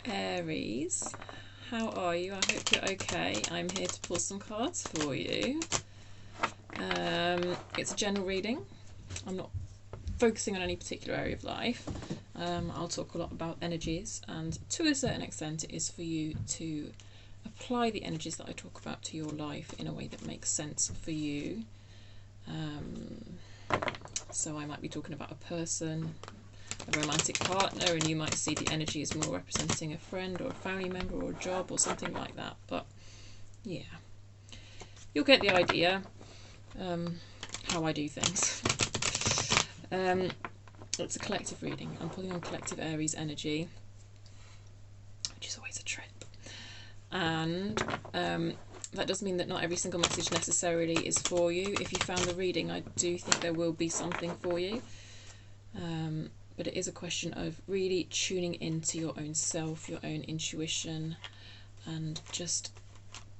Aries, how are you? I hope you're okay. I'm here to pull some cards for you. It's a general reading. I'm not focusing on any particular area of life. I'll talk a lot about energies, and to a certain extent it is for you to apply the energies that I talk about to your life in a way that makes sense for you. So I might be talking about a person, a romantic partner, and you might see the energy as more representing a friend or a family member or a job or something like that. But yeah, you'll get the idea how I do things. It's a collective reading. I'm pulling on collective Aries energy, which is always a trip. And that does mean that not every single message necessarily is for you. If you found the reading, I do think there will be something for you. But it is a question of really tuning into your own self, your own intuition, and just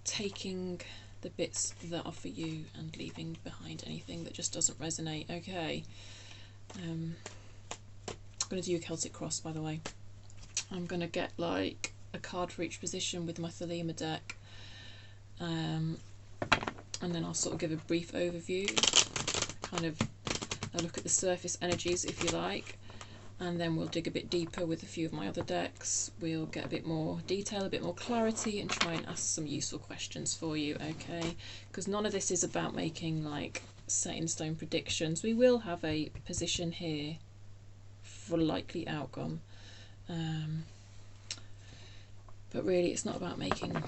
taking the bits that are for you and leaving behind anything that just doesn't resonate. Okay. I'm going to do a Celtic cross, by the way. I'm going to get like a card for each position with my Thelema deck. And then I'll sort of give a brief overview, kind of a look at the surface energies if you like, and then we'll dig a bit deeper with a few of my other decks. We'll get a bit more detail, a bit more clarity, and try and ask some useful questions for you, okay? Because none of this is about making like set in stone predictions. We will have a position here for likely outcome, but really it's not about making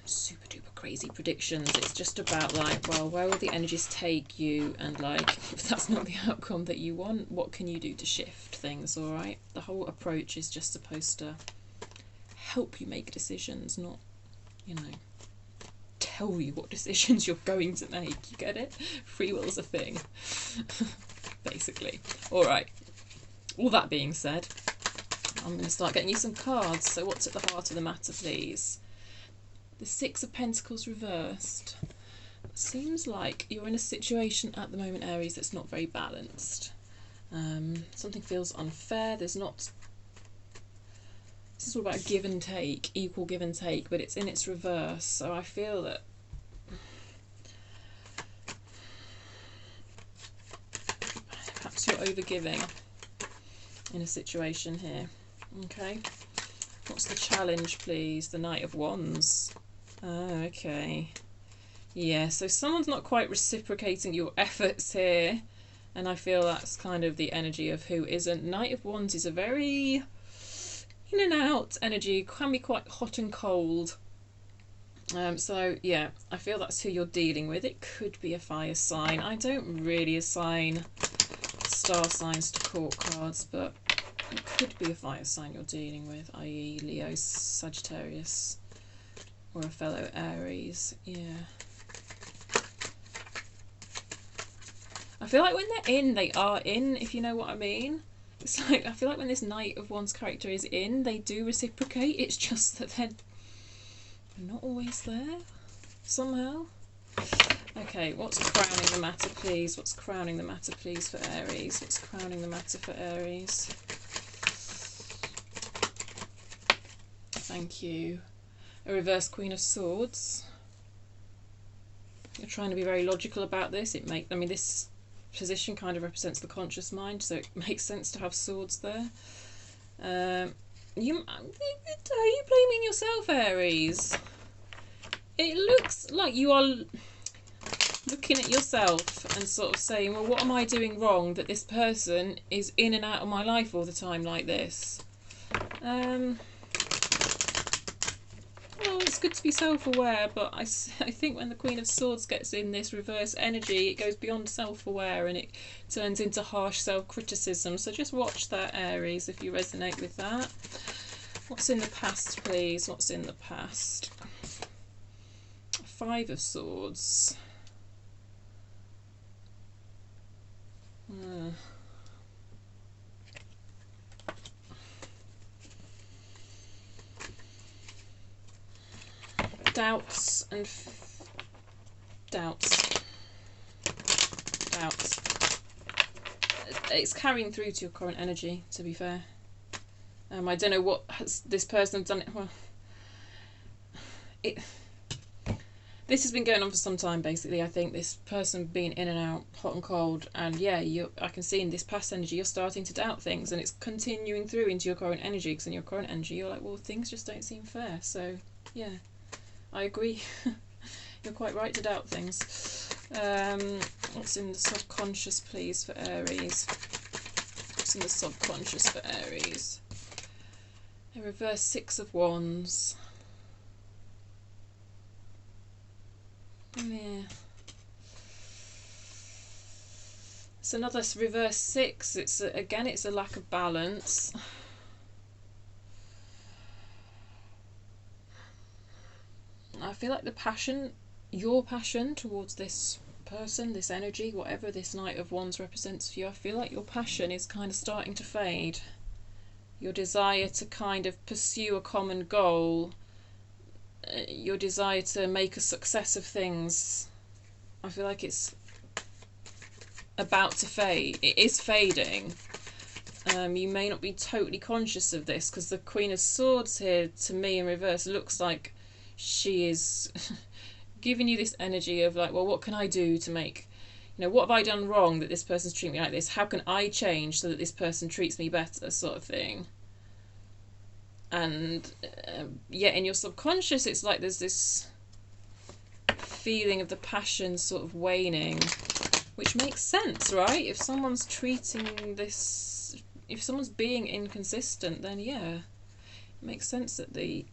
super duper crazy predictions. It's just about like, well, where will the energies take you, and like if that's not the outcome that you want, what can you do to shift things? All right, the whole approach is just supposed to help you make decisions, not, you know, tell you what decisions you're going to make. You get it? Free will's a thing. Basically. All right, all that being said, I'm going to start getting you some cards. So what's at the heart of the matter, please? The Six of Pentacles reversed. It seems like you're in a situation at the moment, Aries, that's not very balanced. Something feels unfair. There's not... This is all about give and take, equal give and take, but it's in its reverse. So I feel that perhaps you're overgiving in a situation here. Okay. What's the challenge, please? The Knight of Wands. Oh, okay. Yeah, so someone's not quite reciprocating your efforts here, and I feel that's kind of the energy of who isn't. Knight of Wands is a very in and out energy, can be quite hot and cold. So yeah, I feel that's who you're dealing with. It could be a fire sign. I don't really assign star signs to court cards, but it could be a fire sign you're dealing with, i.e. Leo, Sagittarius, or a fellow Aries. Yeah. I feel like when they're in, they are in, if you know what I mean. It's like, I feel like when this Knight of Wands character is in, they do reciprocate. It's just that they're not always there, somehow. Okay, what's crowning the matter, please? What's crowning the matter, please, for Aries? What's crowning the matter for Aries? Thank you. A reverse Queen of Swords. You're trying to be very logical about this. I mean, this position kind of represents the conscious mind, so it makes sense to have swords there. Are you blaming yourself, Aries? It looks like you are looking at yourself and sort of saying, well, what am I doing wrong that this person is in and out of my life all the time like this? Well, it's good to be self-aware, but I think when the Queen of Swords gets in this reverse energy, it goes beyond self-aware and it turns into harsh self-criticism. So just watch that, Aries, if you resonate with that. What's in the past, please? What's in the past? Five of Swords. Doubts and doubts. It's carrying through to your current energy, to be fair. I don't know what this person has done. Well, this has been going on for some time, basically. I think this person being in and out, hot and cold, and yeah, I can see in this past energy you're starting to doubt things, and it's continuing through into your current energy, because in your current energy you're like, well, things just don't seem fair. So yeah, I agree. You're quite right to doubt things. What's in the subconscious, please, for Aries? What's in the subconscious for Aries? A reverse Six of Wands. Yeah. It's another reverse six. Again, it's a lack of balance. I feel like the passion, your passion towards this person, this energy, whatever this Knight of Wands represents for you, I feel like your passion is kind of starting to fade. Your desire to kind of pursue a common goal, your desire to make a success of things, I feel like it's about to fade. It is fading. You may not be totally conscious of this, because the Queen of Swords here, to me in reverse, looks like she is giving you this energy of like, well, what can I do to make, what have I done wrong that this person's treating me like this? How can I change so that this person treats me better, sort of thing. And yet in your subconscious, it's like there's this feeling of the passion sort of waning, which makes sense, right? If someone's treating this, if someone's being inconsistent, then yeah, it makes sense that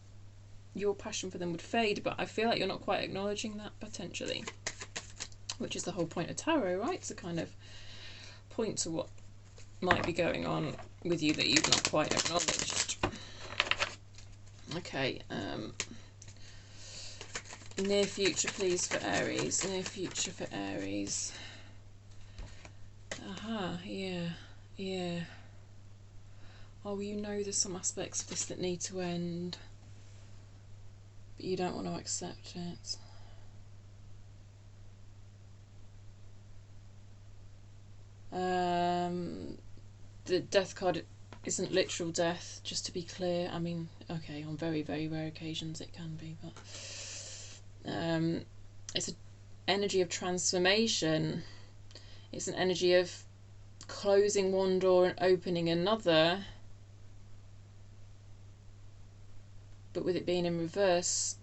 your passion for them would fade. But I feel like you're not quite acknowledging that, potentially, which is the whole point of tarot, right? To kind of point to what might be going on with you that you've not quite acknowledged. Okay, near future, please, for Aries. Near future for Aries. Yeah. Oh, there's some aspects of this that need to end, but you don't want to accept it. The death card isn't literal death, just to be clear. I mean, okay, on very, very rare occasions it can be, but it's an energy of transformation. It's an energy of closing one door and opening another. But with it being in reverse,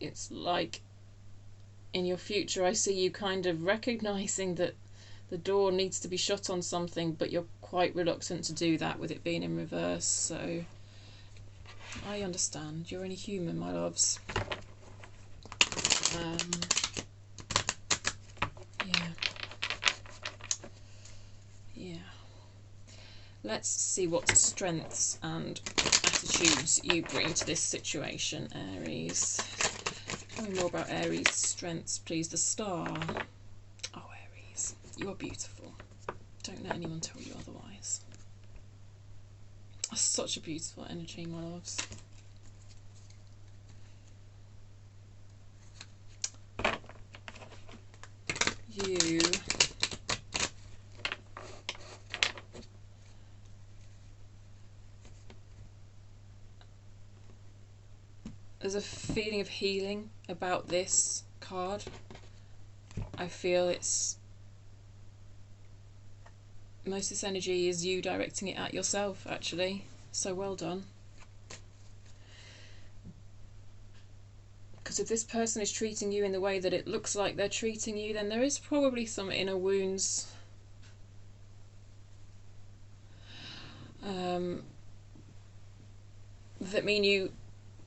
it's like in your future I see you kind of recognising that the door needs to be shut on something, but you're quite reluctant to do that with it being in reverse. So I understand. You're only human, my loves. Yeah. Let's see what strengths and attitudes you bring to this situation, Aries. Tell me more about Aries' strengths, please. The Star. Oh, Aries, you are beautiful. Don't let anyone tell you otherwise. Such a beautiful energy, my loves. You there's a feeling of healing about this card. I feel it's most of this energy is you directing it at yourself, actually. So well done. Because if this person is treating you in the way that it looks like they're treating you, then there is probably some inner wounds that mean you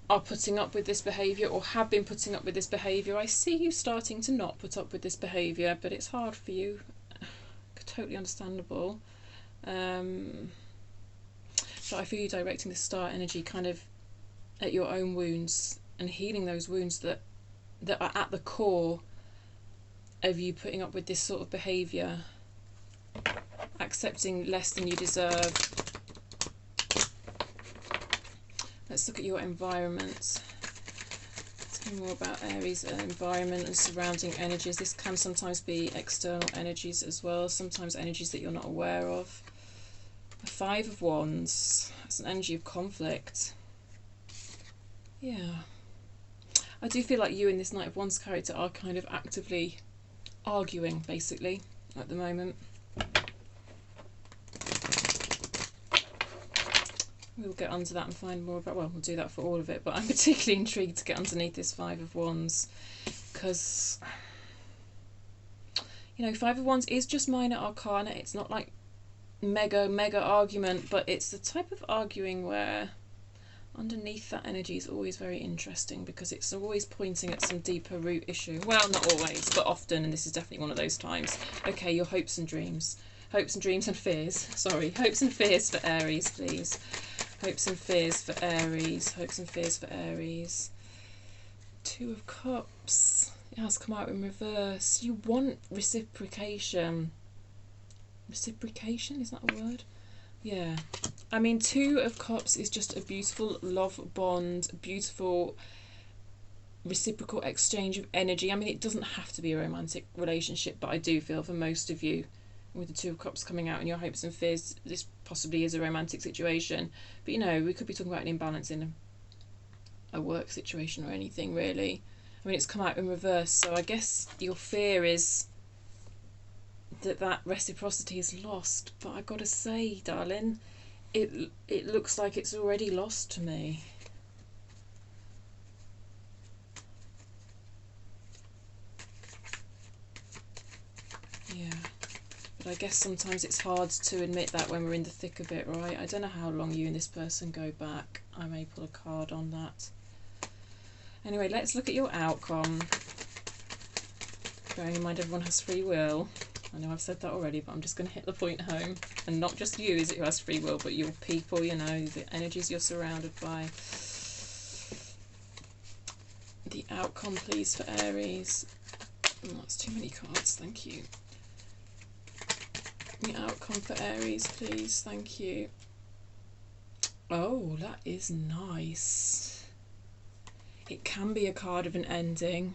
are putting up with this behaviour, or have been putting up with this behaviour. I see you starting to not put up with this behaviour, but it's hard for you. Totally understandable. So I feel you directing the Star energy kind of at your own wounds and healing those wounds that are at the core of you putting up with this sort of behaviour, accepting less than you deserve. Let's look at your environment. Tell me more about Aries' environment and surrounding energies. This can sometimes be external energies as well, sometimes energies that you're not aware of. A Five of Wands. It's an energy of conflict. Yeah. I do feel like you and this Knight of Wands character are kind of actively arguing, basically, at the moment. We'll get onto that and find more about, well, we'll do that for all of it, but I'm particularly intrigued to get underneath this Five of Wands, because, you know, Five of Wands is just minor arcana. It's not like mega argument, but it's the type of arguing where underneath that energy is always very interesting, because it's always pointing at some deeper root issue. Well, not always, but often, and this is definitely one of those times. Okay, your hopes and dreams. Hopes and dreams and fears. Sorry, hopes and fears for Aries, please. Hopes and fears for Aries. Hopes and fears for Aries. Two of Cups. It has come out in reverse. You want reciprocation. Reciprocation, is that a word? Yeah. I mean, Two of Cups is just a beautiful love bond, beautiful reciprocal exchange of energy. I mean, it doesn't have to be a romantic relationship, but I do feel for most of you, with the Two of Cups coming out in your hopes and fears, this possibly is a romantic situation. But, you know, we could be talking about an imbalance in a work situation or anything, really. I mean, it's come out in reverse, so I guess your fear is that reciprocity is lost. But I gotta say, darling, it looks like it's already lost to me. Yeah. But I guess sometimes it's hard to admit that when we're in the thick of it, right? I don't know how long you and this person go back. I may pull a card on that. Anyway, let's look at your outcome. Bearing in mind everyone has free will. I know I've said that already, but I'm just going to hit the point home. And not just you is it who has free will, but your people, you know, the energies you're surrounded by. The outcome, please, for Aries. Oh, that's too many cards, thank you. The outcome for Aries, please, thank you. Oh, that is nice. It can be a card of an ending,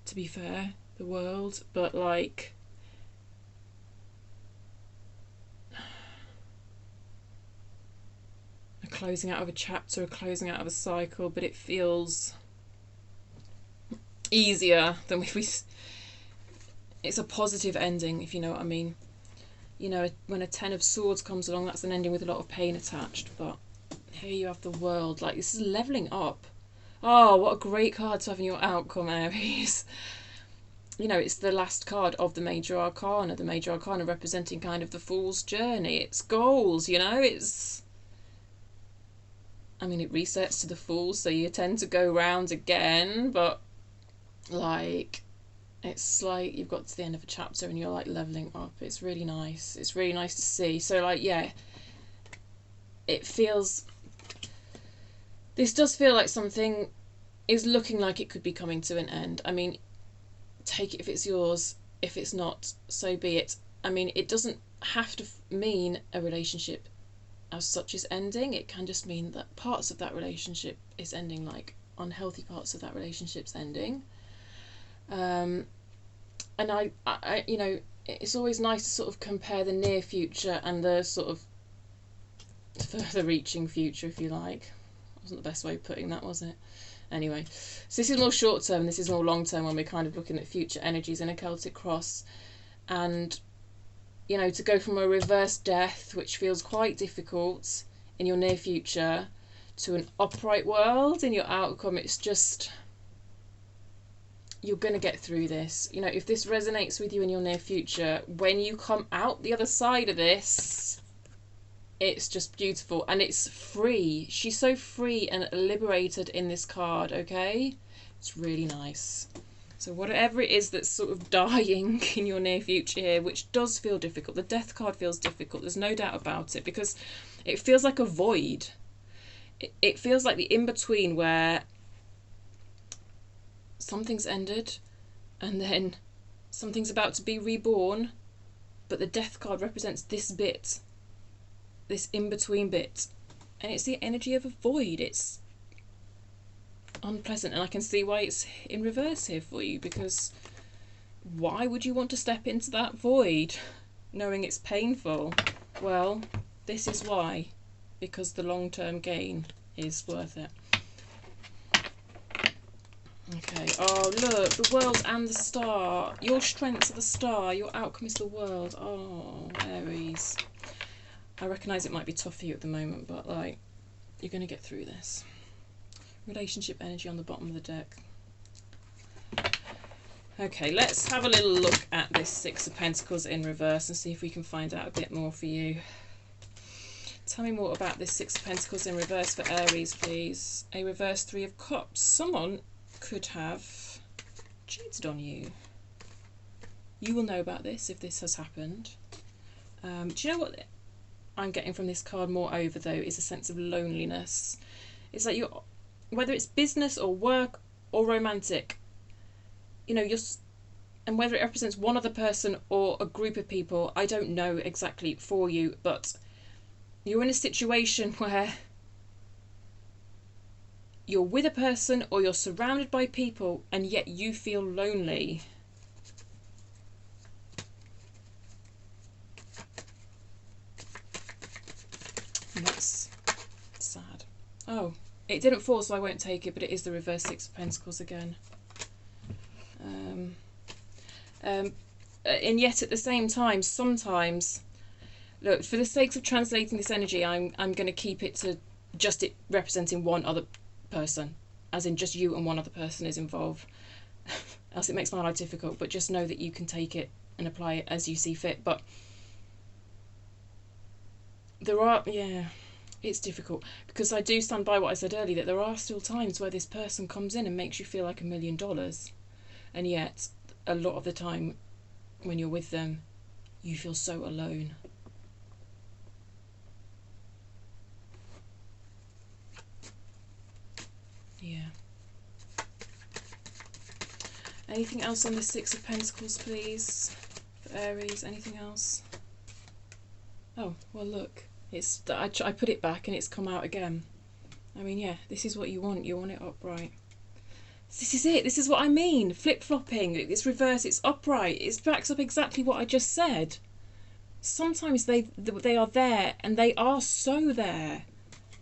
to be fair, the world, but like, a closing out of a chapter, a closing out of a cycle, but it feels easier than if we... It's a positive ending, if you know what I mean. You know, when a Ten of Swords comes along, that's an ending with a lot of pain attached, but here you have the world. Like, this is levelling up. Oh, what a great card to have in your outcome, Aries. You know, it's the last card of the Major Arcana. The Major Arcana representing kind of the Fool's journey. It's goals, you know, it's... I mean, it resets to the Fool, so you tend to go round again, but, like... It's like you've got to the end of a chapter and you're like levelling up. It's really nice. It's really nice to see. So like, yeah, it feels... This does feel like something is looking like it could be coming to an end. I mean, take it if it's yours. If it's not, so be it. I mean, it doesn't have to mean a relationship as such is ending. It can just mean that parts of that relationship is ending, like unhealthy parts of that relationship's ending. And I, you know, it's always nice to sort of compare the near future and the sort of further reaching future, if you like. Wasn't the best way of putting that, was it? Anyway, so this is more short term, this is more long term when we're kind of looking at future energies in a Celtic cross. And, you know, to go from a reverse death, which feels quite difficult in your near future, to an upright world in your outcome, it's just... You're going to get through this. You know, if this resonates with you in your near future, when you come out the other side of this, it's just beautiful. And it's free. She's so free and liberated in this card, okay? It's really nice. So whatever it is that's sort of dying in your near future here, which does feel difficult. The Death card feels difficult. There's no doubt about it, because it feels like a void. It feels like the in-between where... something's ended and then something's about to be reborn, but the Death card represents this bit, this in-between bit, and it's the energy of a void. It's unpleasant, and I can see why it's in reverse here for you, because why would you want to step into that void knowing it's painful? Well, This is why. Because the long-term gain is worth it. Okay. Oh, look. The world and the star. Your strengths are the star. Your outcome is the world. Oh, Aries. I recognise it might be tough for you at the moment, but, like, you're going to get through this. Relationship energy on the bottom of the deck. Okay, let's have a little look at this Six of Pentacles in reverse and see if we can find out a bit more for you. Tell me more about this Six of Pentacles in reverse for Aries, please. A reverse Three of Cups. Someone could have cheated on you. You will know about this if this has happened. Do you know what I'm getting from this card moreover, though, is a sense of loneliness. It's like you're, whether it's business or work or romantic, you know, and whether it represents one other person or a group of people, I don't know exactly for you, but you're in a situation where you're with a person or you're surrounded by people and yet you feel lonely. And that's sad. Oh, it didn't fall, so I won't take it, but it is the reverse Six of Pentacles again. And yet at the same time, sometimes, look, for the sake of translating this energy, I'm going to keep it to just it representing one other person, as in just you and one other person is involved. Else it makes my life difficult, but just know that you can take it and apply it as you see fit. But there are, yeah, it's difficult, because I do stand by what I said earlier, that there are still times where this person comes in and makes you feel like $1 million, and yet a lot of the time when you're with them you feel so alone. Yeah. Anything else on the Six of Pentacles, please, for Aries? Anything else? Oh, well, look, it's I put it back and it's come out again. I mean, yeah, this is what you want. You want it upright. This is it. This is what I mean. Flip-flopping. It's reverse. It's upright. It backs up exactly what I just said. Sometimes they are there and they are so there.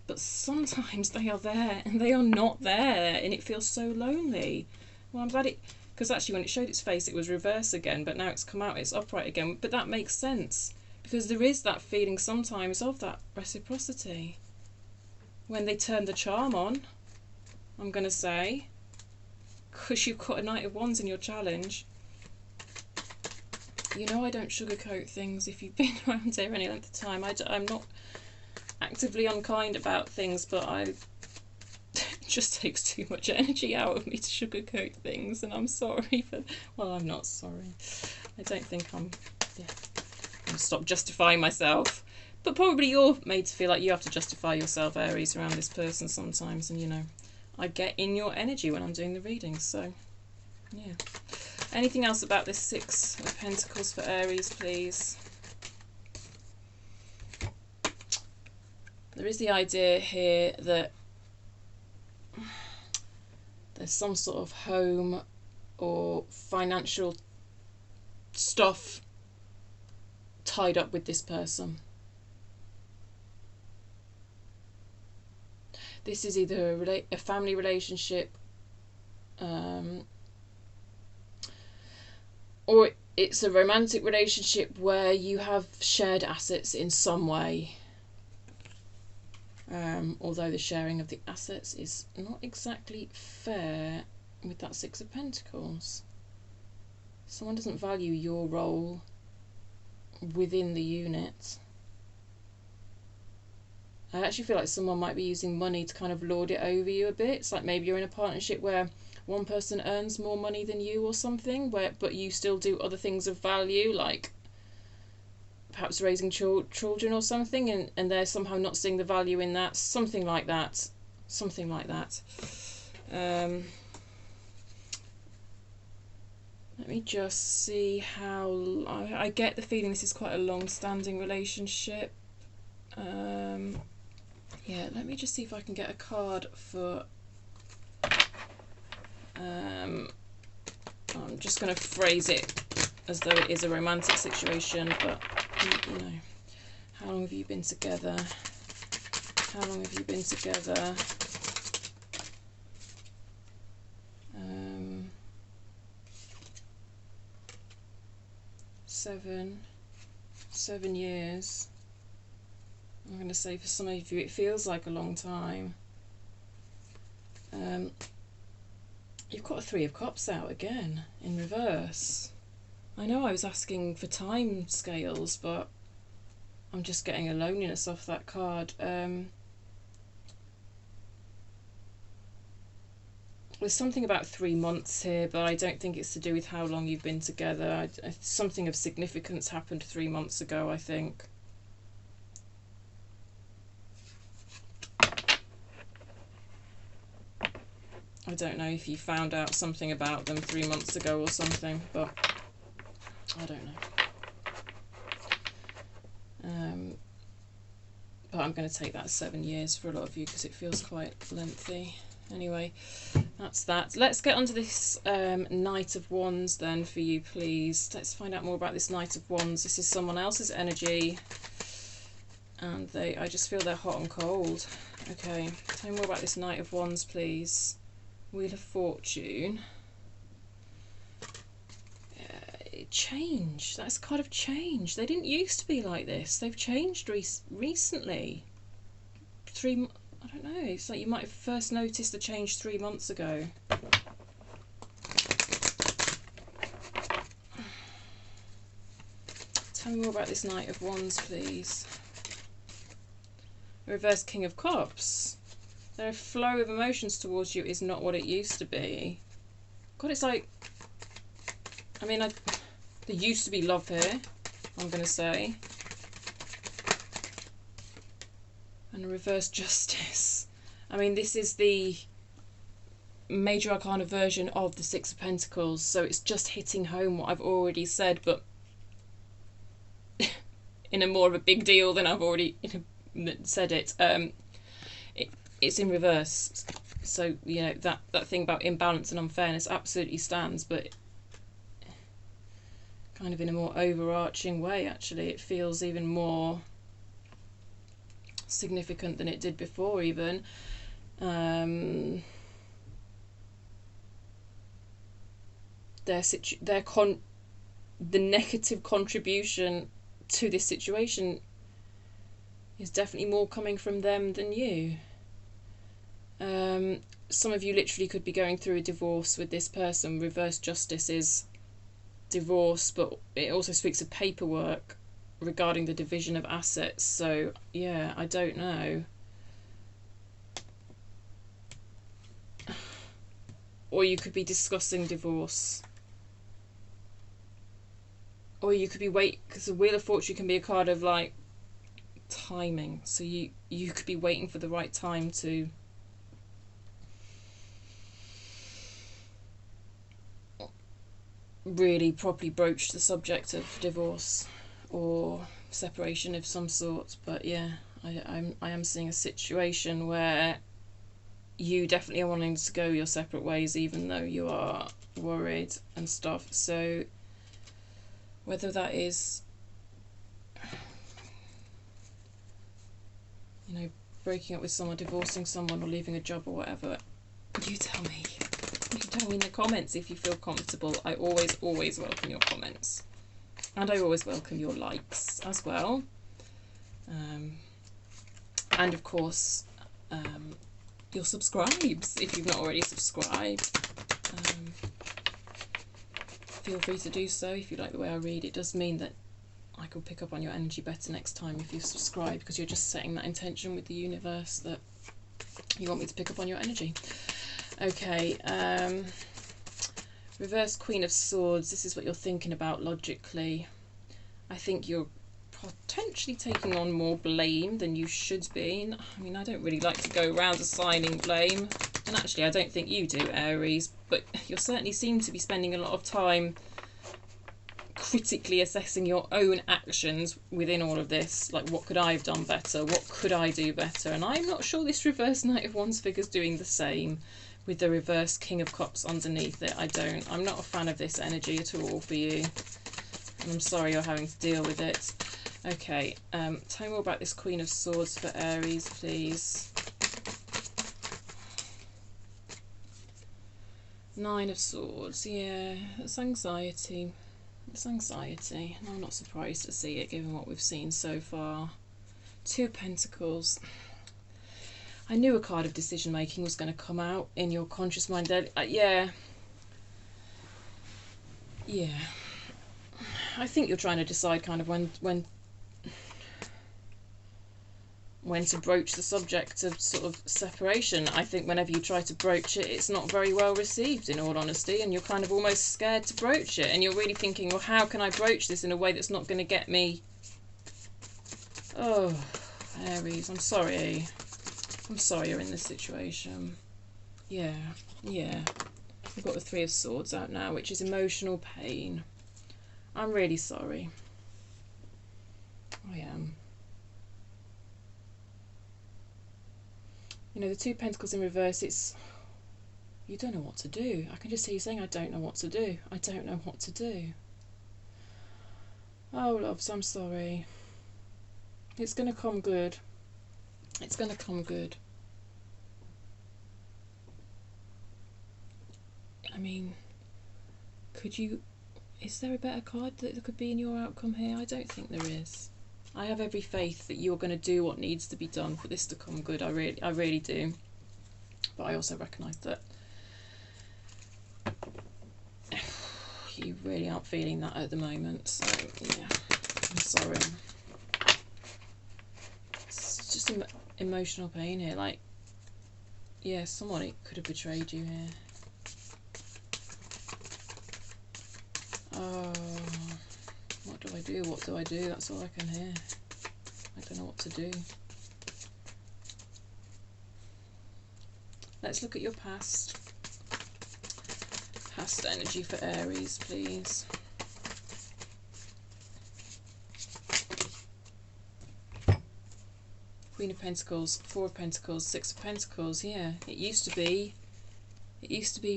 But sometimes they are there and they are not there, and it feels so lonely. Well, I'm glad it, because actually when it showed its face it was reverse again, but now it's come out, it's upright again. But that makes sense, because there is that feeling sometimes of that reciprocity. When they turn the charm on, I'm going to say, because you've got a Knight of Wands in your challenge. You know I don't sugarcoat things if you've been around here any length of time. I'm not actively unkind about things, but it just takes too much energy out of me to sugarcoat things, and I'm sorry for, well, I'm not sorry. I don't think I'm going to stop justifying myself, but probably you're made to feel like you have to justify yourself, Aries, around this person sometimes, and you know, I get in your energy when I'm doing the readings, so yeah. Anything else about this Six of Pentacles for Aries, please? There is the idea here that there's some sort of home or financial stuff tied up with this person. This is either a family relationship, or it's a romantic relationship where you have shared assets in some way. Although the sharing of the assets is not exactly fair with that Six of Pentacles. Someone doesn't value your role within the unit. I actually feel like someone might be using money to kind of lord it over you a bit. It's like maybe you're in a partnership where one person earns more money than you or something, but you still do other things of value, like perhaps raising children or something, and they're somehow not seeing the value in that. Something like that. Something like that. Let me just see how... I get the feeling this is quite a long-standing relationship. Yeah, let me just see if I can get a card for... I'm just going to phrase it as though it is a romantic situation, but, you know, How long have you been together? How long have you been together? 7 years. I'm going to say for some of you it feels like a long time. You've got a 3 of Cups out again in reverse. I know I was asking for time scales, but I'm just getting a loneliness off that card. There's something about 3 months here, but I don't think it's to do with how long you've been together. Something of significance happened 3 months ago, I think. I don't know if you found out something about them 3 months ago or something, but I don't know. But I'm going to take that 7 years for a lot of you because it feels quite lengthy. Anyway, that's that. Let's get onto this Knight of Wands then for you, please. Let's find out more about this Knight of Wands. This is someone else's energy, and I just feel they're hot and cold. Okay, tell me more about this Knight of Wands, please. Wheel of Fortune. Change. That's kind of change. They didn't used to be like this. They've changed recently. I don't know, it's like you might have first noticed the change 3 months ago. Tell me more about this Knight of Wands, please. Reverse King of Cups. Their flow of emotions towards you is not what it used to be. God, it's like, I mean, there used to be love here, I'm going to say. And a reverse Justice. I mean, this is the major arcana version of the Six of Pentacles, so it's just hitting home what I've already said, but in a more of a big deal than I've already said it. It's in reverse, so you know that thing about imbalance and unfairness absolutely stands, but kind of in a more overarching way. Actually, it feels even more significant than it did before, even. The negative contribution to this situation is definitely more coming from them than you. Some of you literally could be going through a divorce with this person. Reverse Justice is divorce, but it also speaks of paperwork regarding the division of assets. So yeah, I don't know. Or you could be discussing divorce. Or you could be because the Wheel of Fortune can be a card of like timing. So you could be waiting for the right time to really properly broach the subject of divorce or separation of some sort. But yeah, I am seeing a situation where you definitely are wanting to go your separate ways, even though you are worried and stuff. So whether that is, you know, breaking up with someone, divorcing someone, or leaving a job or whatever, you tell me. You can tell me in the comments if you feel comfortable. I always welcome your comments. And I always welcome your likes as well. And of course, your subscribes if you've not already subscribed. Feel free to do so if you like the way I read. It does mean that I can pick up on your energy better next time if you subscribe, because you're just setting that intention with the universe that you want me to pick up on your energy. Okay, reverse Queen of Swords. This is what you're thinking about logically. I think you're potentially taking on more blame than you should be. I mean, I don't really like to go around assigning blame, and actually I don't think you do, Aries, but you certainly seem to be spending a lot of time critically assessing your own actions within all of this. Like, what could I have done better? What could I do better? And I'm not sure this reverse Knight of Wands figure's doing the same with the reverse King of Cups underneath it. I'm not a fan of this energy at all for you. And I'm sorry you're having to deal with it. Okay, tell me more about this Queen of Swords for Aries, please. Nine of Swords, yeah, it's anxiety. It's anxiety, and I'm not surprised to see it given what we've seen so far. Two of Pentacles. I knew a card of decision making was going to come out in your conscious mind. Yeah. I think you're trying to decide kind of when to broach the subject of sort of separation. I think whenever you try to broach it, it's not very well received, in all honesty, and you're kind of almost scared to broach it, and you're really thinking, well, how can I broach this in a way that's not going to get me... Oh, Aries, I'm sorry. I'm sorry you're in this situation. Yeah. We've got the Three of Swords out now, which is emotional pain. I'm really sorry. I am. You know, the Two of Pentacles in reverse, it's... You don't know what to do. I can just hear you saying, I don't know what to do. I don't know what to do. Oh, loves, I'm sorry. It's going to come good. It's going to come good. I mean, could you... Is there a better card that could be in your outcome here? I don't think there is. I have every faith that you're going to do what needs to be done for this to come good. I really do. But I also recognise that you really aren't feeling that at the moment. So, yeah, I'm sorry. It's just emotional pain here. Like, yeah, someone could have betrayed you here. Oh, what do I do? What do I do? That's all I can hear. I don't know what to do. Let's look at your past. Past energy for Aries, please. Queen of Pentacles, Four of Pentacles, Six of Pentacles. Yeah, it used to be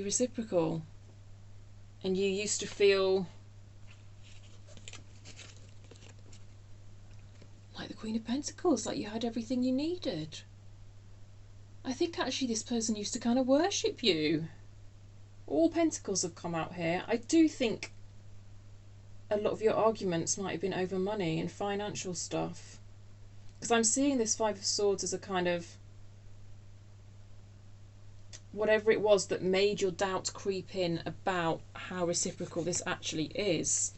reciprocal. And you used to feel like the Queen of Pentacles, like you had everything you needed. I think actually this person used to kind of worship you. All Pentacles have come out here. I do think a lot of your arguments might have been over money and financial stuff. Because I'm seeing this Five of Swords as a kind of... whatever it was that made your doubt creep in about how reciprocal this actually is.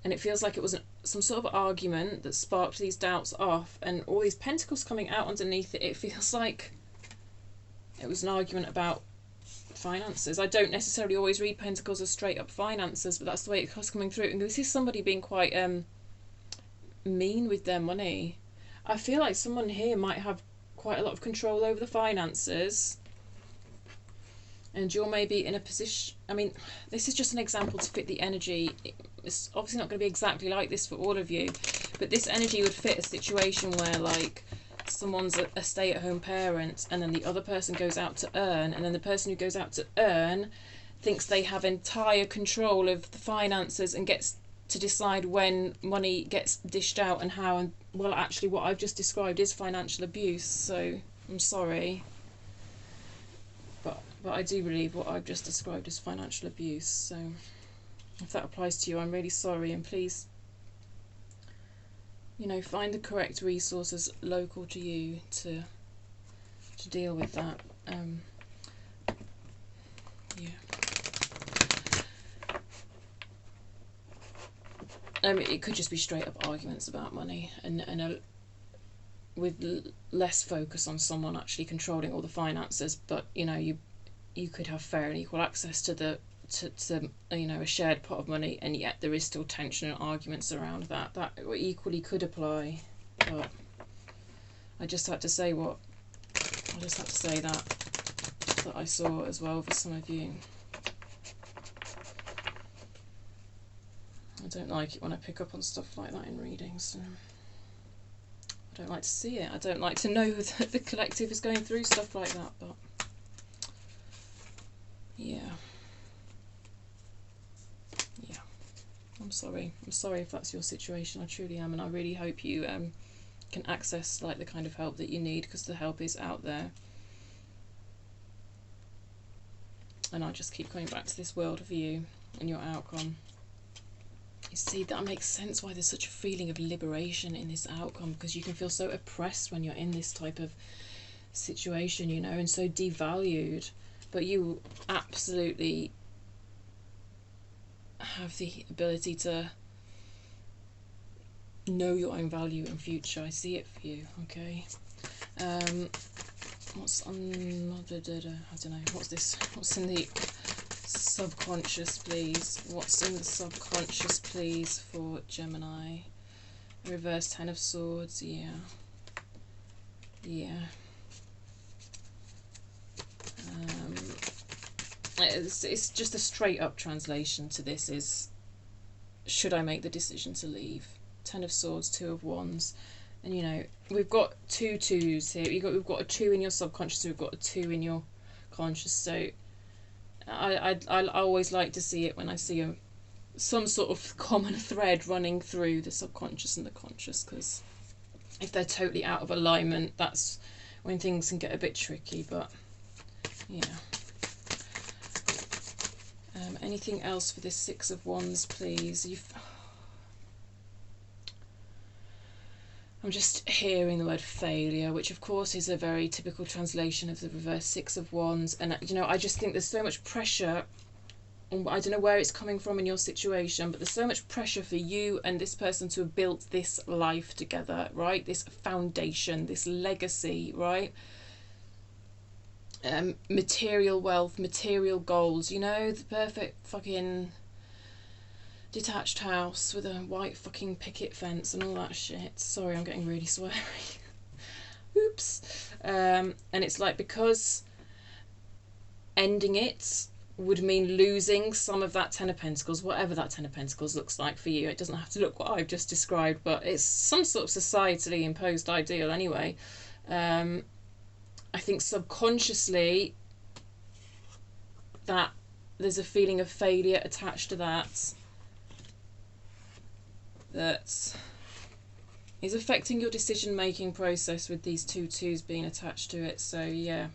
And it feels like it was some sort of argument that sparked these doubts off, and all these pentacles coming out underneath it, it feels like it was an argument about finances. I don't necessarily always read pentacles as straight up finances, but that's the way it was coming through. And this is somebody being quite mean with their money. I feel like someone here might have quite a lot of control over the finances, and you're maybe in a position... I mean, this is just an example to fit the energy. It's obviously not going to be exactly like this for all of you, but this energy would fit a situation where, like, someone's a stay-at-home parent, and then the other person goes out to earn, and then the person who goes out to earn thinks they have entire control of the finances and gets to decide when money gets dished out and how. And, well, actually what I've just described is financial abuse, so I'm sorry. But I do believe what I've just described is financial abuse, so if that applies to you, I'm really sorry, and please, you know, find the correct resources local to you to deal with that. Yeah. It could just be straight up arguments about money, and with less focus on someone actually controlling all the finances. But you know, you could have fair and equal access to the you know, a shared pot of money, and yet there is still tension and arguments around that. That equally could apply. But I just had to say that I saw as well for some of you. I don't like it when I pick up on stuff like that in readings. So I don't like to see it. I don't like to know that the collective is going through stuff like that, but yeah. I'm sorry if that's your situation. I truly am, and I really hope you can access like the kind of help that you need, because the help is out there. And I just keep going back to this world view and your outcome. You see, that makes sense why there's such a feeling of liberation in this outcome, because you can feel so oppressed when you're in this type of situation, you know, and so devalued. But you absolutely have the ability to know your own value and future. I see it for you, okay? What's on, I don't know, what's this? What's in the subconscious, please? What's in the subconscious, please, for Gemini? Reverse Ten of Swords, yeah. It's just a straight up translation to this is, should I make the decision to leave? Ten of Swords, Two of Wands. And you know, we've got two twos here. We've got a 2 in your subconscious, we've got a 2 in your conscious. So I always like to see it when I see some sort of common thread running through the subconscious and the conscious, because if they're totally out of alignment, that's when things can get a bit tricky. But yeah. Anything else for this Six of Wands, please? I'm just hearing the word failure, which of course is a very typical translation of the reverse Six of Wands. And you know, I just think there's so much pressure. I don't know where it's coming from in your situation, but there's so much pressure for you and this person to have built this life together, right? This foundation, this legacy, right? Material wealth, material goals, you know, the perfect fucking detached house with a white fucking picket fence and all that shit. Sorry, I'm getting really sweary. Oops. And it's like, because ending it would mean losing some of that Ten of Pentacles, whatever that Ten of Pentacles looks like for you. It doesn't have to look what I've just described, but it's some sort of societally imposed ideal anyway. I think subconsciously that there's a feeling of failure attached to that is affecting your decision-making process, with these two twos being attached to it. So yeah,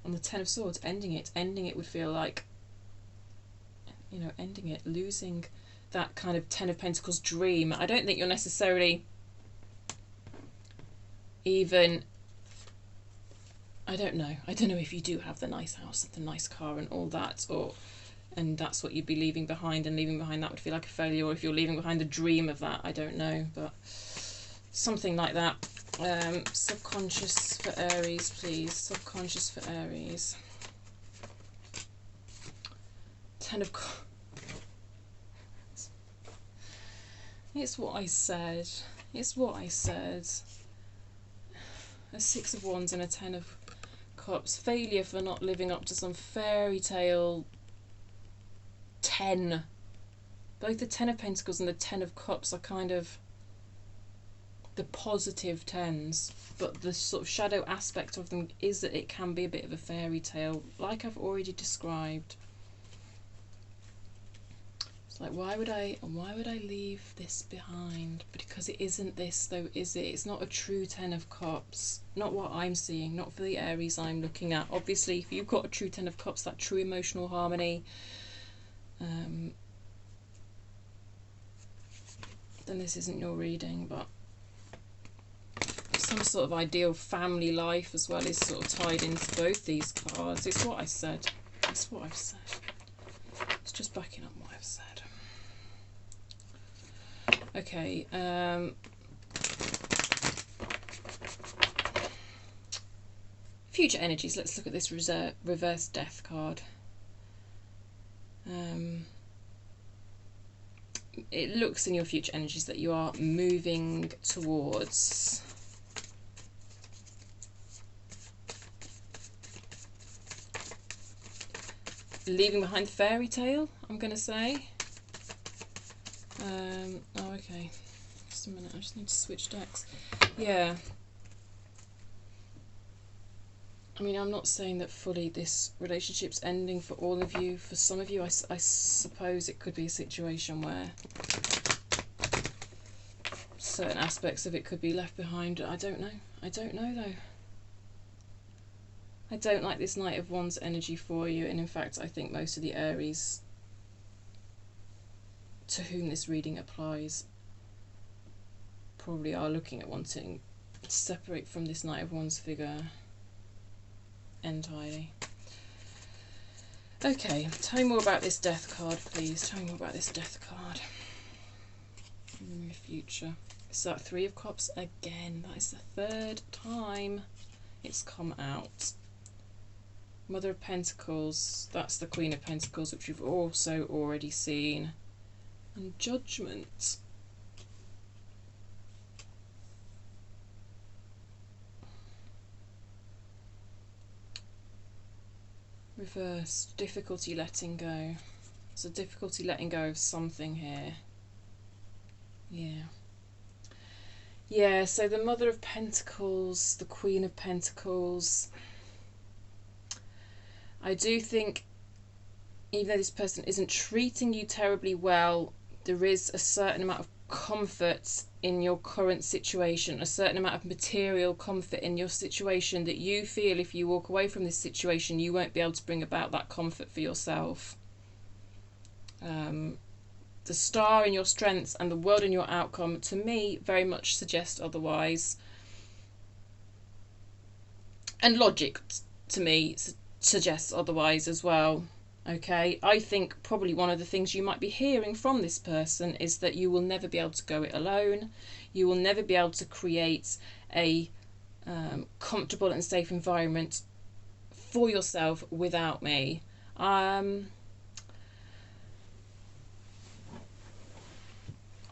on the Ten of Swords, ending it would feel like, you know, ending it, losing that kind of Ten of Pentacles dream. I don't think you're necessarily even, I don't know if you do have the nice house, the nice car and all that, and that's what you'd be leaving behind, and leaving behind that would feel like a failure, or if you're leaving behind the dream of that, I don't know, but something like that. Subconscious for Aries, please. Subconscious for Aries. Ten of It's what I said. It's what I said. A Six of Wands and a Ten of Cups. Failure for not living up to some fairy tale 10. Both the Ten of Pentacles and the Ten of Cups are kind of the positive tens, but the sort of shadow aspect of them is that it can be a bit of a fairy tale, like I've already described. It's like, why would I leave this behind? Because it isn't this though, is it? It's not a true Ten of Cups. Not what I'm seeing, not for the Aries I'm looking at. Obviously, if you've got a true Ten of Cups, that true emotional harmony, then this isn't your reading, but some sort of ideal family life as well is sort of tied into both these cards. It's what I said. It's what I've said. It's just backing up what I've said. Okay, future energies. Let's look at this reverse death card. It looks in your future energies that you are moving towards leaving behind the fairy tale, I'm going to say. Oh, okay. Just a minute, I just need to switch decks. Yeah. I mean, I'm not saying that fully this relationship's ending for all of you. For some of you, I suppose it could be a situation where certain aspects of it could be left behind. I don't know. I don't know, though. I don't like this Knight of Wands energy for you. And in fact, I think most of the Aries to whom this reading applies probably are looking at wanting to separate from this Knight of Wands figure entirely. Okay, tell me more about this Death card, please. Tell me more about this Death card. In your future. It's that Three of Cups again. That is the 3rd time it's come out. Mother of Pentacles. That's the Queen of Pentacles, which we've also already seen. And Judgment. Reversed. Difficulty letting go. There's a difficulty letting go of something here. Yeah. Yeah, so the Mother of Pentacles, the Queen of Pentacles. I do think, even though this person isn't treating you terribly well, there is a certain amount of comfort in your current situation, a certain amount of material comfort in your situation that you feel if you walk away from this situation, you won't be able to bring about that comfort for yourself. The Star in your strengths and the World in your outcome, to me, very much suggest otherwise. And logic, to me, suggests otherwise as well. Okay, I think probably one of the things you might be hearing from this person is that you will never be able to go it alone. You will never be able to create a comfortable and safe environment for yourself without me.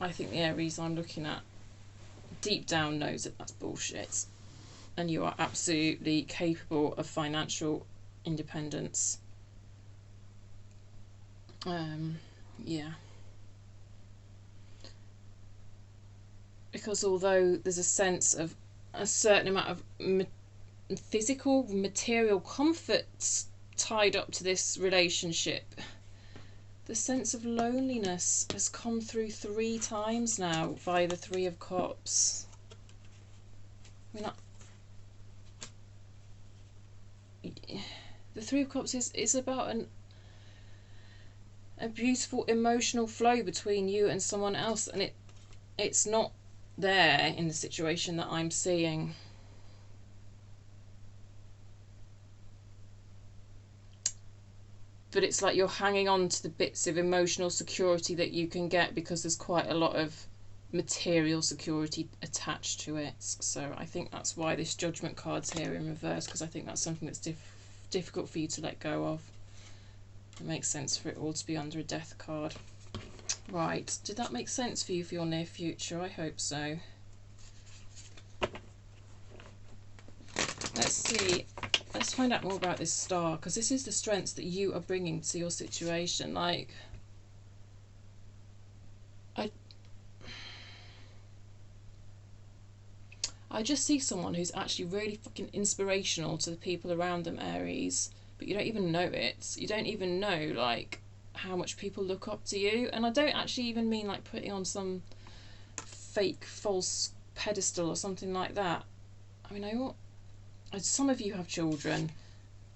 I think the Aries I'm looking at deep down knows that that's bullshit. And you are absolutely capable of financial independence. Yeah. Because although there's a sense of a certain amount of physical, material comforts tied up to this relationship, the sense of loneliness has come through 3 times now via the Three of Cups. I mean, the Three of Cups is about a beautiful emotional flow between you and someone else, and it's not there in the situation that I'm seeing. But it's like you're hanging on to the bits of emotional security that you can get because there's quite a lot of material security attached to it. So I think that's why this Judgment card's here in reverse, because I think that's something that's difficult for you to let go of. It makes sense for it all to be under a Death card. Right, did that make sense for you for your near future? I hope so. Let's see. Let's find out more about this Star, because this is the strengths that you are bringing to your situation. Like, I just see someone who's actually really fucking inspirational to the people around them, Aries, but you don't even know it. You don't even know, like, how much people look up to you. And I don't actually even mean, like, putting on some fake, false pedestal or something like that. I mean, some of you have children,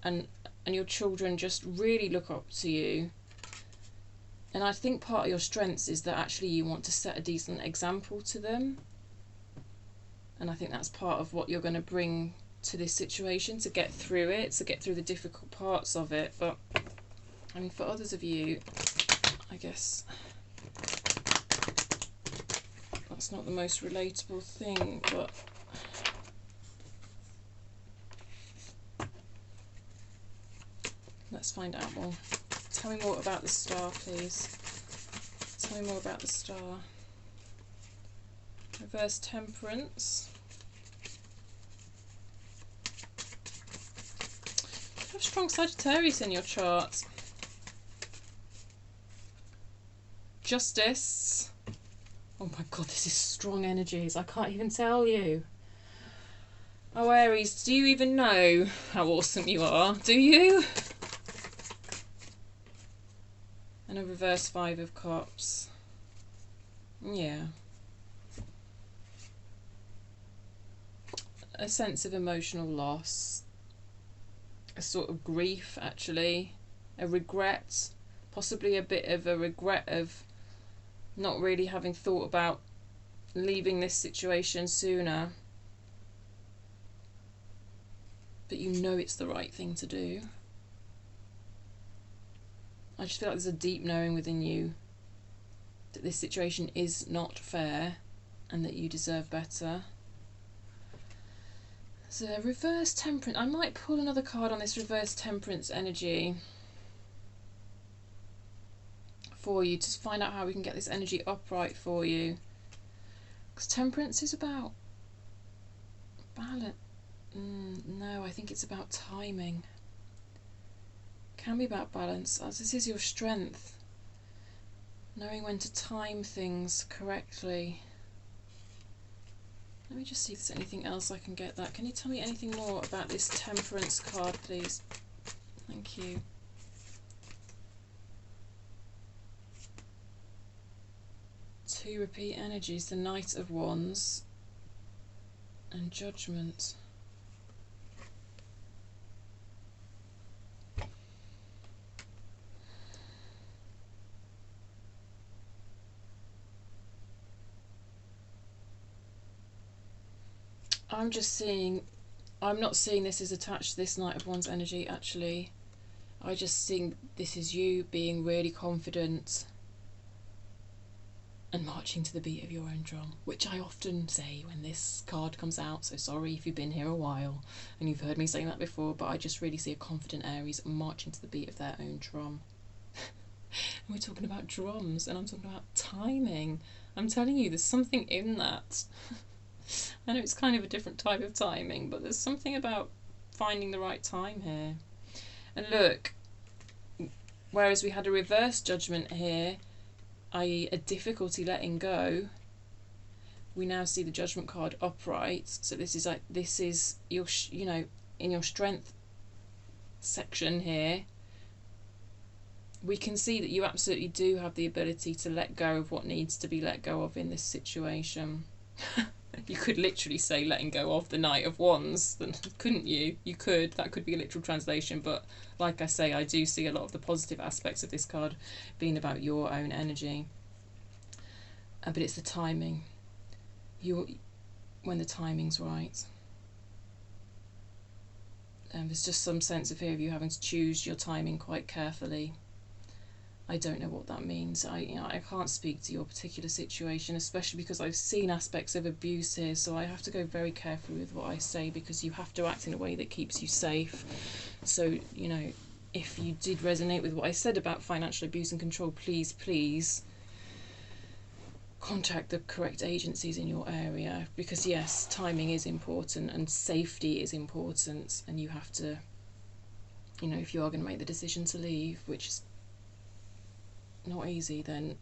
and your children just really look up to you. And I think part of your strengths is that actually you want to set a decent example to them. And I think that's part of what you're going to bring to this situation to get through it, to get through the difficult parts of it. But, I mean, for others of you, I guess that's not the most relatable thing, but let's find out more. Tell me more about the Star, please. Tell me more about the Star. Reverse Temperance. You have strong Sagittarius in your chart. Justice. Oh my god, this is strong energies. I can't even tell you. Oh, Aries, do you even know how awesome you are? Do you? And a reverse 5 of Cups. Yeah. A sense of emotional loss. A sort of grief, actually. A regret. Possibly a bit of a regret of not really having thought about leaving this situation sooner. But you know it's the right thing to do. I just feel like there's a deep knowing within you that this situation is not fair and that you deserve better. So reverse temperance. I might pull another card on this reverse temperance energy for you to find out how we can get this energy upright for you. Because temperance is about balance. No, I think it's about timing. Can be about balance, as this is your strength. Knowing when to time things correctly. Let me just see if there's anything else I can get that. Can you tell me anything more about this temperance card, please? Thank you. Two repeat energies, the Knight of Wands and Judgment. I'm just seeing, I'm not seeing this as attached to this Knight of Wands energy, actually. I just think this is you being really confident and marching to the beat of your own drum, which I often say when this card comes out, so sorry if you've been here a while and you've heard me saying that before, but I just really see a confident Aries marching to the beat of their own drum. And we're talking about drums, and I'm talking about timing. I'm telling you, there's something in that. I know it's kind of a different type of timing, but there's something about finding the right time here. And look, whereas we had a reverse Judgment here, i.e. a difficulty letting go, we now see the Judgment card upright. So this is like, this is your, you know, in your strength section here, we can see that you absolutely do have the ability to let go of what needs to be let go of in this situation. You could literally say letting go of the Knight of Wands, couldn't you? You could. That could be a literal translation, but like I say, I do see a lot of the positive aspects of this card being about your own energy. But it's the timing. When the timing's right. There's just some sense of here of you having to choose your timing quite carefully. I don't know what that means. I can't speak to your particular situation, especially because I've seen aspects of abuse here, so I have to go very carefully with what I say, because you have to act in a way that keeps you safe. So, you know, if you did resonate with what I said about financial abuse and control, please, please contact the correct agencies in your area, because yes, timing is important and safety is important, and you have to, you know, if you are going to make the decision to leave, which is not easy, then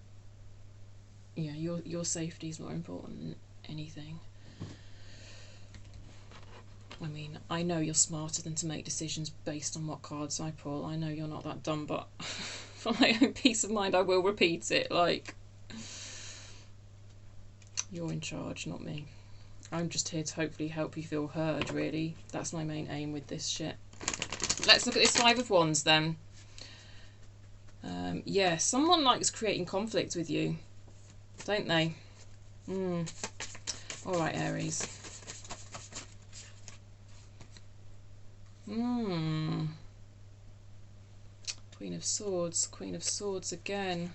yeah, your safety is more important than anything. I mean, I know you're smarter than to make decisions based on what cards I pull. I know you're not that dumb, but for my own peace of mind, I will repeat it. Like, you're in charge, not me. I'm just here to hopefully help you feel heard, really. That's my main aim with this shit. Let's look at this Five of Wands then. Yeah, someone likes creating conflict with you, don't they? Alright, Aries. Queen of Swords again.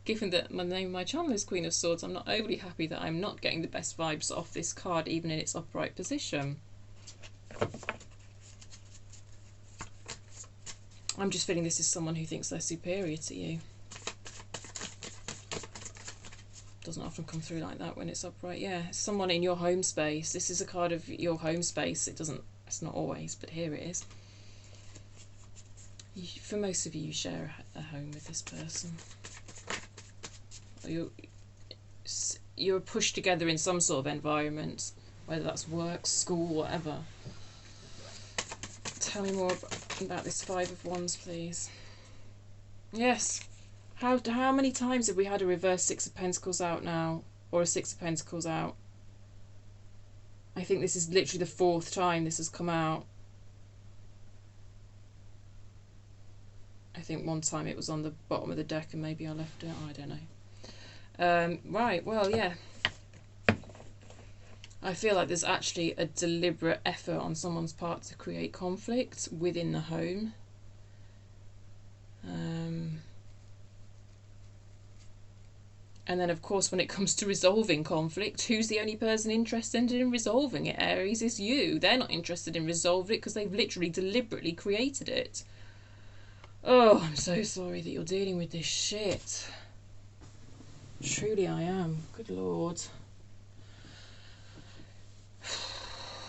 Given that my name, my channel is Queen of Swords, I'm not overly happy that I'm not getting the best vibes off this card, even in its upright position. I'm just feeling this is someone who thinks they're superior to you. Doesn't often come through like that when it's upright. Yeah, someone in your home space. This is a card of your home space. It's not always, but here it is. For most of you, you share a home with this person. You're pushed together in some sort of environment, whether that's work, school, whatever. Tell me more about this Five of Wands, please. Yes. How many times have we had a reverse Six of Pentacles out now? Or a Six of Pentacles out? I think this is literally the 4th time this has come out. I think one time it was on the bottom of the deck and maybe I left it. I don't know. Right, well, yeah. I feel like there's actually a deliberate effort on someone's part to create conflict within the home. And then, of course, when it comes to resolving conflict, who's the only person interested in resolving it, Aries? It's you. They're not interested in resolving it because they've literally deliberately created it. Oh, I'm so sorry that you're dealing with this shit. Truly I am. Good Lord.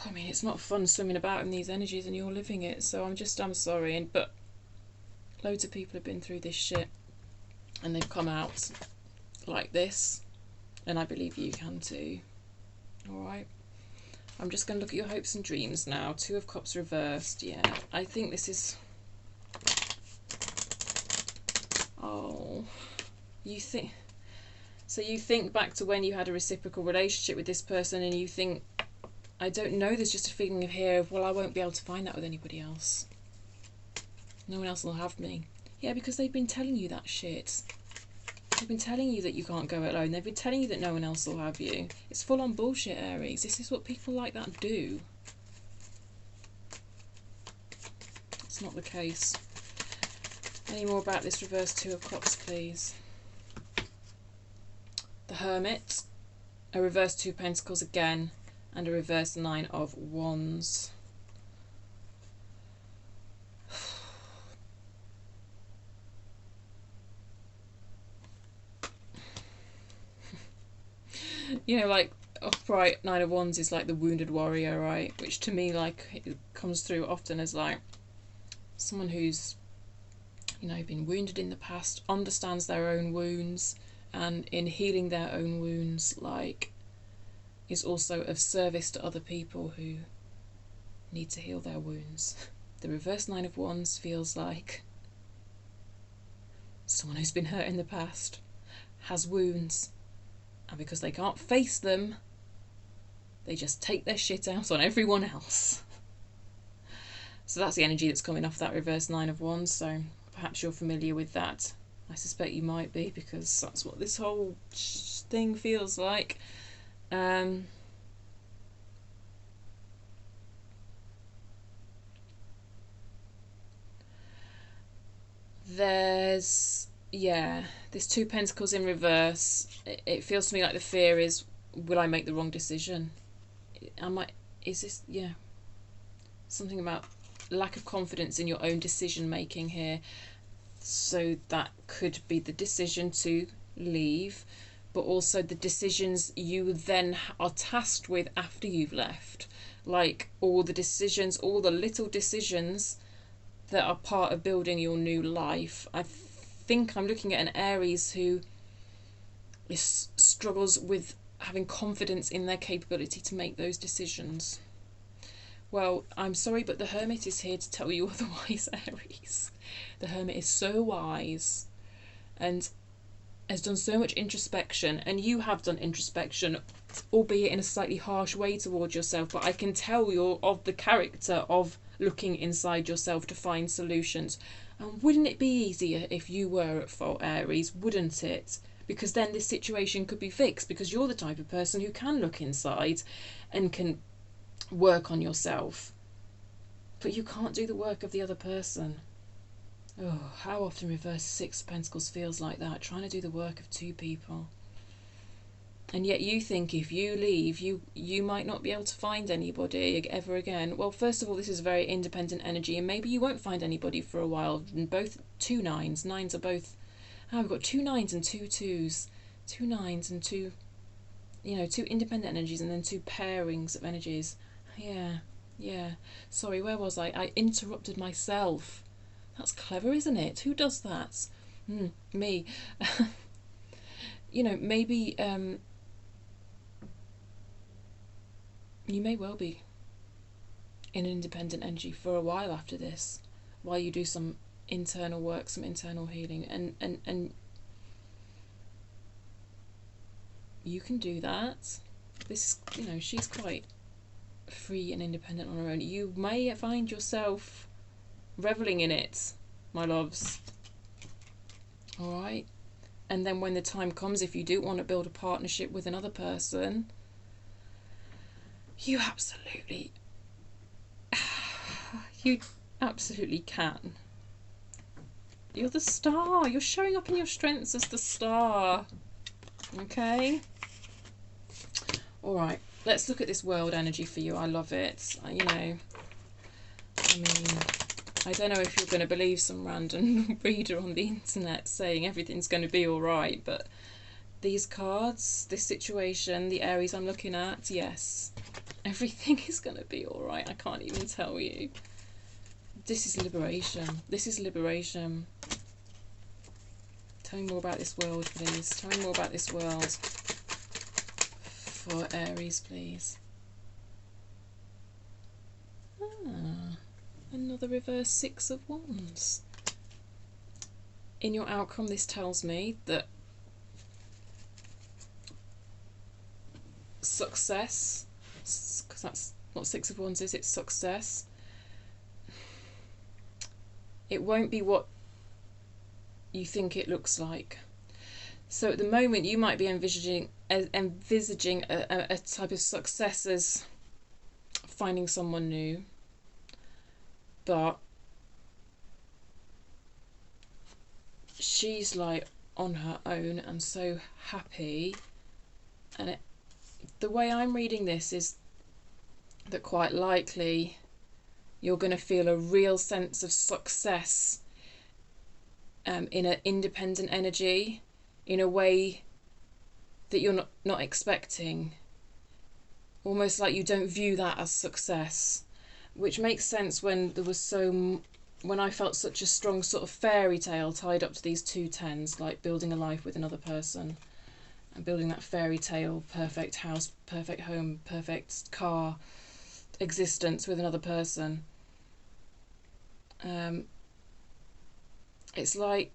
I mean, it's not fun swimming about in these energies and you're living it, so I'm sorry. But loads of people have been through this shit and they've come out like this, and I believe you can too. Alright, I'm just going to look at your hopes and dreams now. Two of Cups reversed. Yeah, I think this is... Oh, you think... So you think back to when you had a reciprocal relationship with this person and you think, I don't know, there's just a feeling of here of, well, I won't be able to find that with anybody else. No one else will have me. Yeah, because they've been telling you that shit. They've been telling you that you can't go it alone. They've been telling you that no one else will have you. It's full on bullshit, Aries. This is what people like that do. It's not the case. Any more about this reverse Two of Cups, please? The Hermit, a reverse Two of Pentacles again, and a reverse Nine of Wands. You know, like, upright Nine of Wands is like the wounded warrior, right? Which to me, like, it comes through often as like someone who's, you know, been wounded in the past, understands their own wounds, and in healing their own wounds, like, is also of service to other people who need to heal their wounds. The reverse Nine of Wands feels like someone who's been hurt in the past, has wounds, and because they can't face them, they just take their shit out on everyone else. So that's the energy that's coming off that reverse Nine of Wands, so perhaps you're familiar with that. I suspect you might be, because that's what this whole thing feels like. There's Two Pentacles in reverse. It feels to me like the fear is, will I make the wrong decision? Something about lack of confidence in your own decision making here. So that could be the decision to leave, but also the decisions you then are tasked with after you've left. Like all the decisions, all the little decisions that are part of building your new life. I think I'm looking at an Aries who struggles with having confidence in their capability to make those decisions. Well, I'm sorry, but the Hermit is here to tell you otherwise, Aries. The Hermit is so wise and has done so much introspection, and you have done introspection, albeit in a slightly harsh way towards yourself, but I can tell you're of the character of looking inside yourself to find solutions. And wouldn't it be easier if you were at fault, Aries? Wouldn't it? Because then this situation could be fixed, because you're the type of person who can look inside and can work on yourself. But you can't do the work of the other person. Oh, how often reverse Six of Pentacles feels like that, trying to do the work of two people. And yet you think if you leave, you might not be able to find anybody ever again. Well, first of all, this is very independent energy, and maybe you won't find anybody for a while. And both two nines. Nines are both... we've got two nines and two twos. Two nines and two... two independent energies and then two pairings of energies. Yeah. Sorry, where was I? I interrupted myself. That's clever, isn't it? Who does that? Me. Maybe... you may well be in independent energy for a while after this, while you do some internal work, some internal healing, and you can do that. This, you know, she's quite free and independent on her own. You may find yourself reveling in it, my loves. All right. And then when the time comes, if you do want to build a partnership with another person, you absolutely can. You're the star. You're showing up in your strengths as the star. Okay? All right. Let's look at this world energy for you. I love it. You know, I mean, I don't know if you're going to believe some random reader on the internet saying everything's going to be all right, but these cards, this situation, the Aries I'm looking at, yes, everything is going to be all right. I can't even tell you. This is liberation. This is liberation. Tell me more about this world, please. Tell me more about this world for Aries, please. Another reverse Six of Wands. In your outcome, this tells me that success, because that's what Six of Wands is, it's success. It won't be what you think it looks like. So at the moment, you might be envisaging a type of success as finding someone new, but she's like on her own and so happy. And the way I'm reading this is that quite likely you're going to feel a real sense of success in an independent energy, in a way that you're not expecting. Almost like you don't view that as success, which makes sense when I felt such a strong sort of fairy tale tied up to these two tens, like building a life with another person and building that fairy tale perfect house, perfect home, perfect car existence with another person. It's like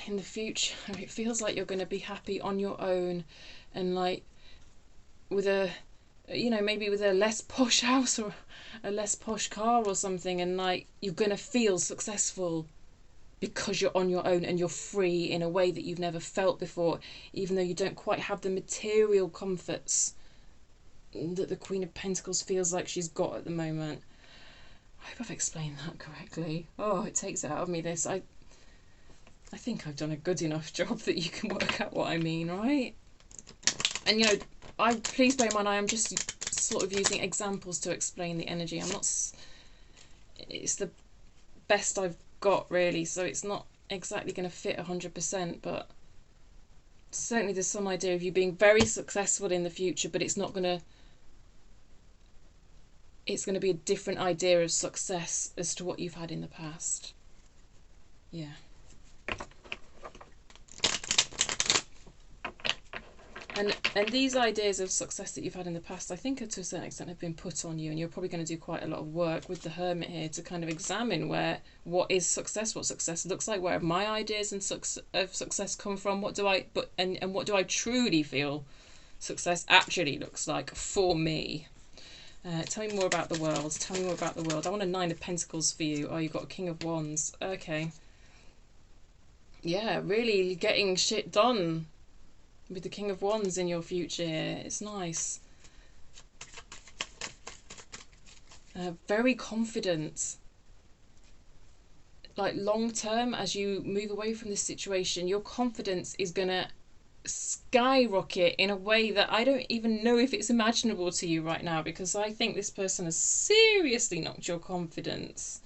in the future, it feels like you're going to be happy on your own, and like with a, you know, maybe with a less posh house or a less posh car or something, and like you're going to feel successful because you're on your own and you're free in a way that you've never felt before, even though you don't quite have the material comforts that the Queen of Pentacles feels like she's got at the moment. I hope I've explained that correctly. Oh, it takes it out of me, this. I think I've done a good enough job that you can work out what I mean, right? And, you know, please bear in mind, I am just sort of using examples to explain the energy. I'm not... It's the best I've got, really, so it's not exactly going to fit 100%, but certainly there's some idea of you being very successful in the future, but it's not going to... It's going to be a different idea of success as to what you've had in the past. Yeah. And these ideas of success that you've had in the past, I think to a certain extent have been put on you, and you're probably going to do quite a lot of work with the Hermit here to kind of examine what is success, what success looks like, where have my ideas of success come from, what do I truly feel success actually looks like for me. Tell me more about the world. Tell me more about the world. I want a Nine of Pentacles for you. Oh, you've got a King of Wands. Okay. Yeah, really getting shit done with the King of Wands in your future here. It's nice. Very confident. Like long term, as you move away from this situation, your confidence is going to skyrocket in a way that I don't even know if it's imaginable to you right now, because I think this person has seriously knocked your confidence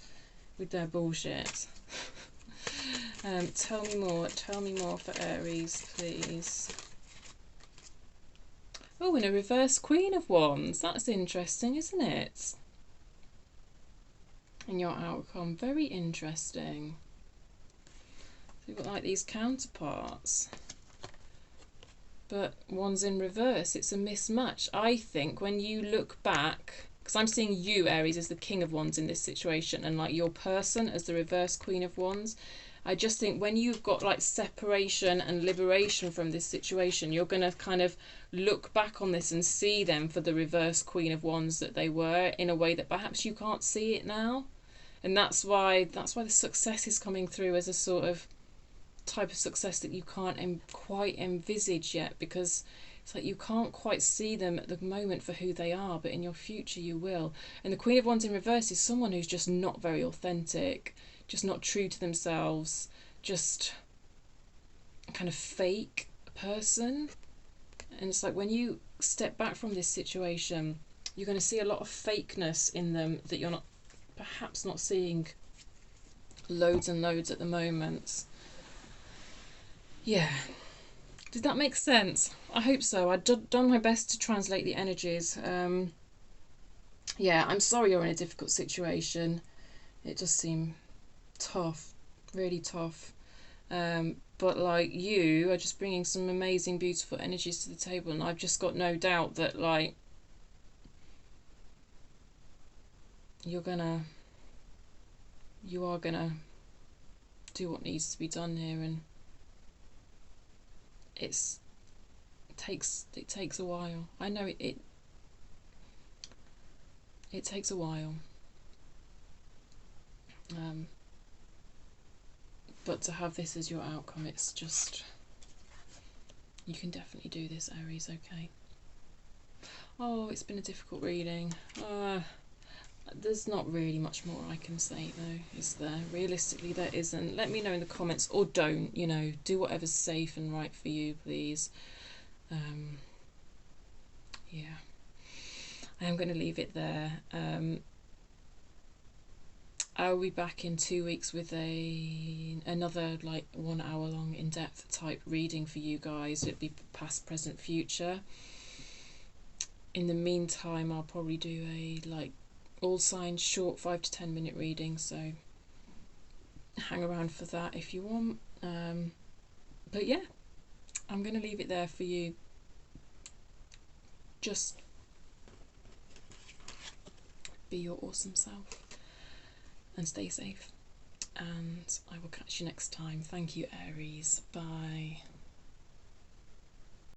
with their bullshit. Tell me more for Aries, please. Oh, and a reverse Queen of Wands. That's interesting, isn't it? In your outcome, very interesting. So you've got like these counterparts. but Wands in reverse. It's a mismatch. I think when you look back, because I'm seeing you, Aries, as the King of Wands in this situation, and like your person as the reverse Queen of Wands. I just think when you've got like separation and liberation from this situation, you're going to kind of look back on this and see them for the reverse Queen of Wands that they were, in a way that perhaps you can't see it now. And that's why the success is coming through as a sort of type of success that you can't quite envisage yet, because it's like you can't quite see them at the moment for who they are, but in your future you will. And the Queen of Wands in reverse is someone who's just not very authentic, just not true to themselves, just kind of fake person. And it's like when you step back from this situation, you're going to see a lot of fakeness in them that you're not, perhaps not seeing loads and loads at the moment. Yeah. Did that make sense? I hope so. I've done my best to translate the energies. Yeah, I'm sorry you're in a difficult situation. It does seem tough, really tough. But like, you are just bringing some amazing, beautiful energies to the table, and I've just got no doubt that like you are gonna do what needs to be done here, and it takes a while. I know it takes a while. But to have this as your outcome, it's just, you can definitely do this, Aries, okay? Oh, it's been a difficult reading. There's not really much more I can say though, is there? Realistically, there isn't. Let me know in the comments, or don't, you know, do whatever's safe and right for you, please. Yeah, I am going to leave it there. I'll be back in 2 weeks with another like 1 hour long in-depth type reading for you guys. It'll be past, present, future. In the meantime, I'll probably do a like all signs short 5 to 10 minute reading, so hang around for that if you want. But yeah, I'm going to leave it there for you. Just be your awesome self and stay safe, and I will catch you next time. Thank you, Aries. Bye.